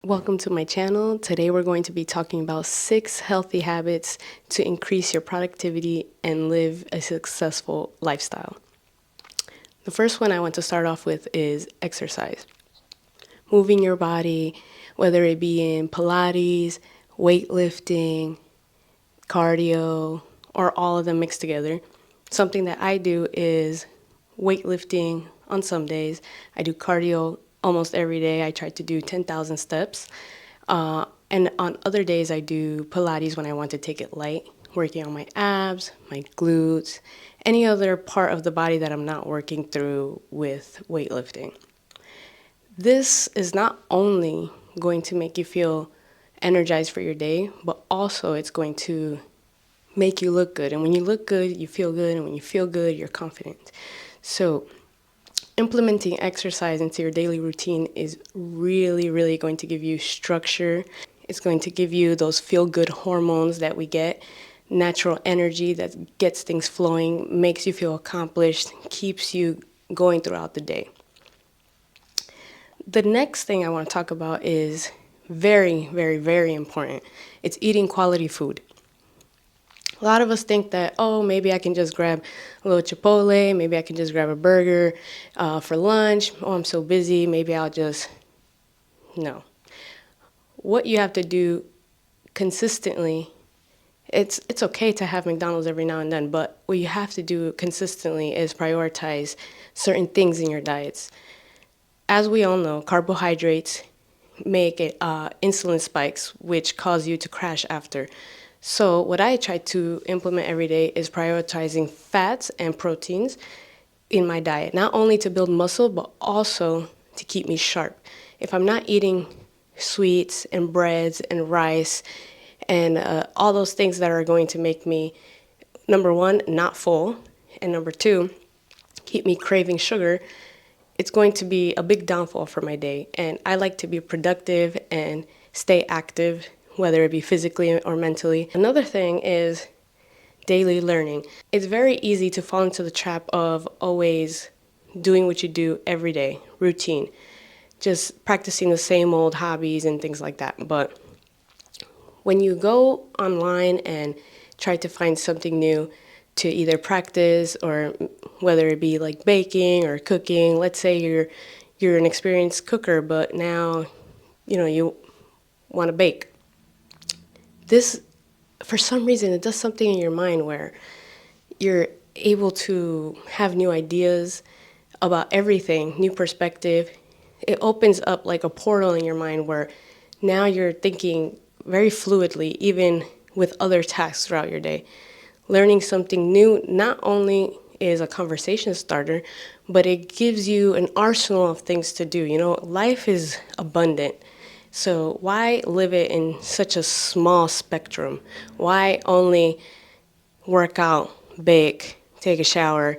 Welcome to my channel. Today we're going to be talking about 6 healthy habits to increase your productivity and live a successful lifestyle. The first one I want to start off with is exercise. Moving your body, whether it be in Pilates, weightlifting, cardio, or all of them mixed together. Something that I do is weightlifting on some days. I do cardio almost every day. I try to do 10,000 steps. And on other days, I do Pilates when I want to take it light, working on my abs, my glutes, any other part of the body that I'm not working through with weightlifting. This is not only going to make you feel energized for your day, but also it's going to make you look good. And when you look good, you feel good. And when you feel good, you're confident. So implementing exercise into your daily routine is really going to give you structure. It's going to give you those feel-good hormones that we get, natural energy that gets things flowing, makes you feel accomplished, keeps you going throughout the day. The next thing I want to talk about is very important. It's eating quality food. A lot of us think that, oh, maybe I can just grab a little Chipotle, maybe I can just grab a burger for lunch. Oh, I'm so busy, maybe I'll just... No. What you have to do consistently, it's okay to have McDonald's every now and then, but what you have to do consistently is prioritize certain things in your diets. As we all know, carbohydrates make it, insulin spikes, which cause you to crash after. So what I try to implement every day is prioritizing fats and proteins in my diet, not only to build muscle, but also to keep me sharp. If I'm not eating sweets and breads and rice and all those things that are going to make me, number one, not full, and number two, keep me craving sugar, it's going to be a big downfall for my day. And I like to be productive and stay active, whether it be physically or mentally. Another thing is daily learning. It's very easy to fall into the trap of always doing what you do every day, routine, just practicing the same old hobbies and things like that. But when you go online and try to find something new to either practice, or whether it be like baking or cooking, let's say you're an experienced cooker, but now you want to bake. This, for some reason, it does something in your mind where you're able to have new ideas about everything, new perspective. It opens up like a portal in your mind where now you're thinking very fluidly, even with other tasks throughout your day. Learning something new not only is a conversation starter, but it gives you an arsenal of things to do. Life is abundant. So why live it in such a small spectrum? Why only work out, bake, take a shower,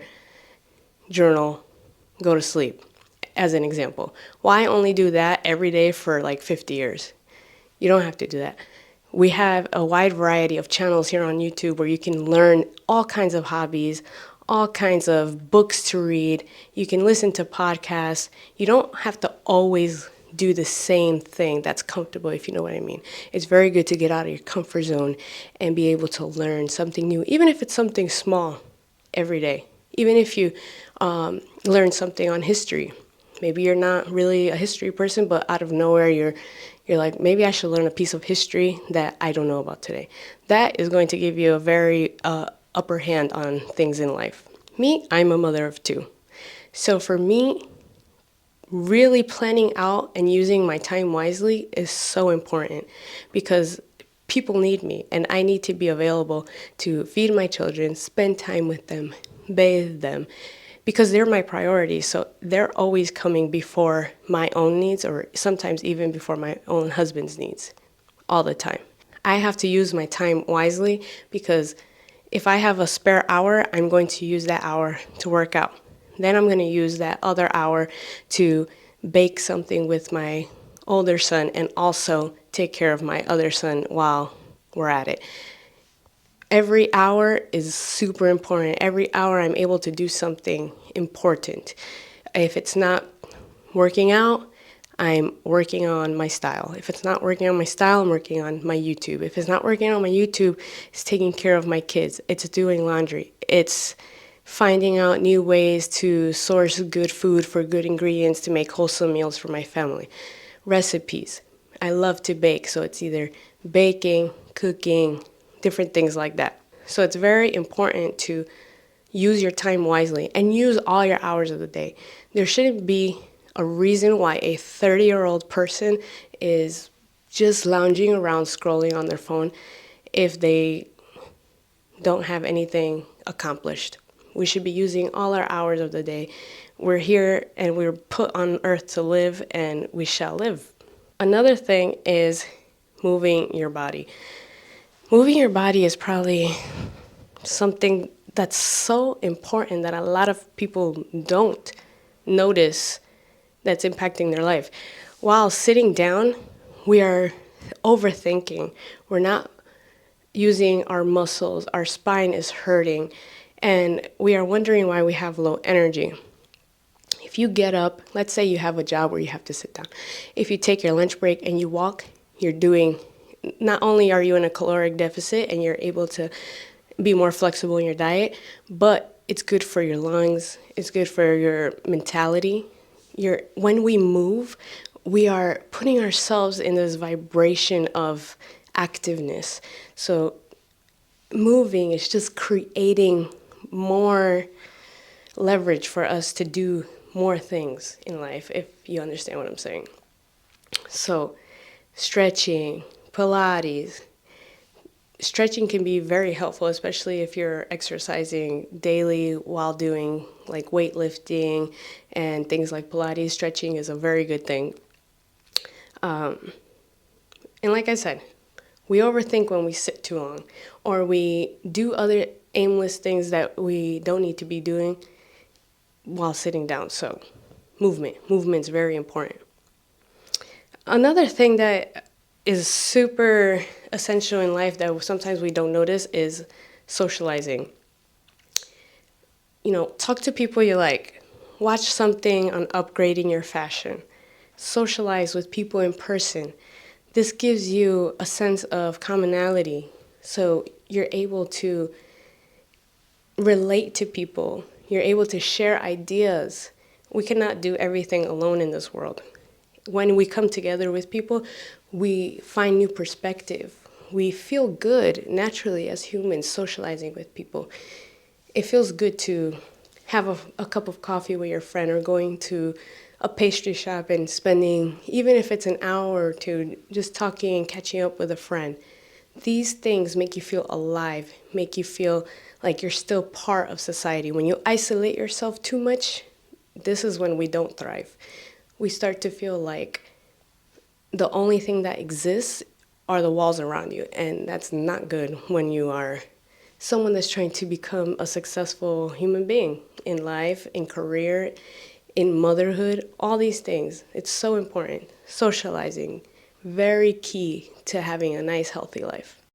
journal, go to sleep, as an example? Why only do that every day for like 50 years? You don't have to do that. We have a wide variety of channels here on YouTube where you can learn all kinds of hobbies, all kinds of books to read. You can listen to podcasts. You don't have to always do the same thing that's comfortable, if you know what I mean. It's very good to get out of your comfort zone and be able to learn something new, even if it's something small every day. Even if you learn something on history. Maybe you're not really a history person, but out of nowhere you're like, maybe I should learn a piece of history that I don't know about today. That is going to give you a very upper hand on things in life. Me, I'm a mother of 2. So for me, really planning out and using my time wisely is so important, because people need me and I need to be available to feed my children, spend time with them, bathe them, because they're my priority. So they're always coming before my own needs, or sometimes even before my own husband's needs, all the time. I have to use my time wisely, because if I have a spare hour, I'm going to use that hour to work out. Then I'm going to use that other hour to bake something with my older son and also take care of my other son while we're at it. Every hour is super important. Every hour I'm able to do something important. If it's not working out, I'm working on my style. If it's not working on my style, I'm working on my YouTube. If it's not working on my YouTube, it's taking care of my kids. It's doing laundry. It's finding out new ways to source good food for good ingredients to make wholesome meals for my family. Recipes. I love to bake, so it's either baking, cooking, different things like that. So it's very important to use your time wisely and use all your hours of the day. There shouldn't be a reason why a 30-year-old person is just lounging around scrolling on their phone if they don't have anything accomplished. We should be using all our hours of the day. We're here and we're put on earth to live, and we shall live. Another thing is moving your body. Moving your body is probably something that's so important that a lot of people don't notice that's impacting their life. While sitting down, we are overthinking. We're not using our muscles. Our spine is hurting, and we are wondering why we have low energy. If you get up, let's say you have a job where you have to sit down. If you take your lunch break and you walk, not only are you in a caloric deficit and you're able to be more flexible in your diet, but it's good for your lungs, it's good for your mentality. When we move, we are putting ourselves in this vibration of activeness. So moving is just creating more leverage for us to do more things in life, if you understand what I'm saying. So stretching, Pilates. Stretching can be very helpful, especially if you're exercising daily while doing like weightlifting and things like Pilates. Stretching is a very good thing. And like I said, we overthink when we sit too long, or we do other aimless things that we don't need to be doing while sitting down. So movement's very important. Another thing that is super essential in life that sometimes we don't notice is socializing. Talk to people you like. Watch something on upgrading your fashion. Socialize with people in person. This gives you a sense of commonality, so you're able to relate to people. You're able to share ideas. We cannot do everything alone in this world. When we come together with people, we find new perspective. We feel good naturally as humans socializing with people. It feels good to have a cup of coffee with your friend, or going to a pastry shop and spending, even if it's an hour or two, just talking and catching up with a friend. These things make you feel alive, make you feel like you're still part of society. When you isolate yourself too much, this is when we don't thrive. We start to feel like the only thing that exists are the walls around you, and that's not good when you are someone that's trying to become a successful human being in life, in career, in motherhood, all these things. It's so important. Socializing, very key to having a nice, healthy life.